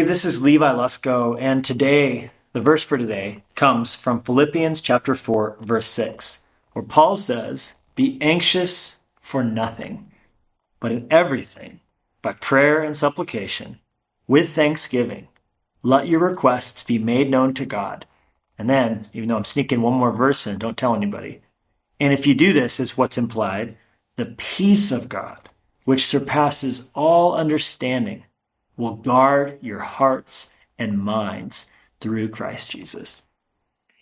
This is Levi Lusko, and today, the verse for today comes from Philippians chapter 4, verse 6, where Paul says, "Be anxious for nothing, but in everything, by prayer and supplication, with thanksgiving, let your requests be made known to God." And then, even though I'm sneaking one more verse in, don't tell anybody. "And if you do this," is what's implied, "the peace of God, which surpasses all understanding, will guard your hearts and minds through Christ Jesus."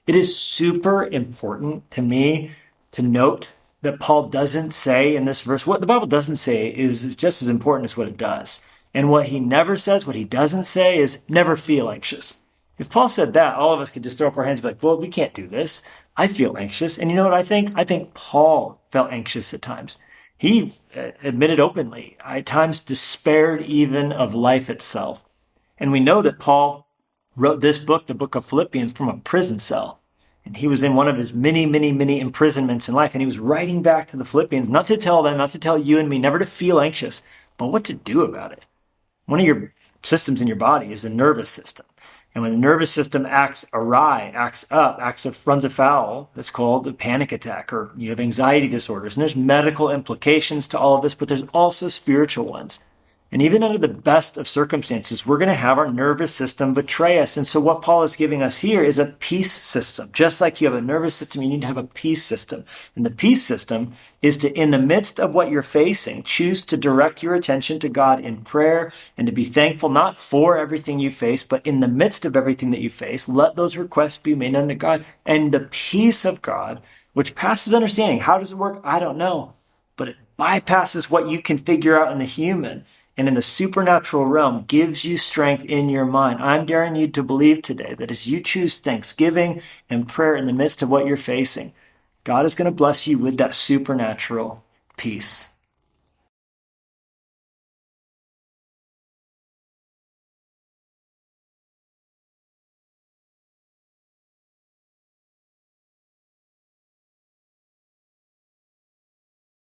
It is super important to me to note that Paul doesn't say in this verse, what the Bible doesn't say is just as important as what it does. And what he never says, what he doesn't say is never feel anxious. If Paul said that, all of us could just throw up our hands and be like, well, we can't do this. I feel anxious. And you know what I think? I think Paul felt anxious at times. He admitted openly, at times despaired even of life itself. And we know that Paul wrote this book, the Book of Philippians, from a prison cell. And he was in one of his many, many, many imprisonments in life. And he was writing back to the Philippians, not to tell them, not to tell you and me, never to feel anxious, but what to do about it. One of your systems in your body is the nervous system. And when the nervous system acts awry, acts up, runs afoul, it's called a panic attack, or you have anxiety disorders. And there's medical implications to all of this, but there's also spiritual ones. And even under the best of circumstances, we're going to have our nervous system betray us. And so what Paul is giving us here is a peace system. Just like you have a nervous system, you need to have a peace system. And the peace system is to, in the midst of what you're facing, choose to direct your attention to God in prayer and to be thankful, not for everything you face, but in the midst of everything that you face, let those requests be made unto God. And the peace of God, which passes understanding. How does it work? I don't know. But it bypasses what you can figure out in the human. And in the supernatural realm, gives you strength in your mind. I'm daring you to believe today that as you choose thanksgiving and prayer in the midst of what you're facing, God is going to bless you with that supernatural peace.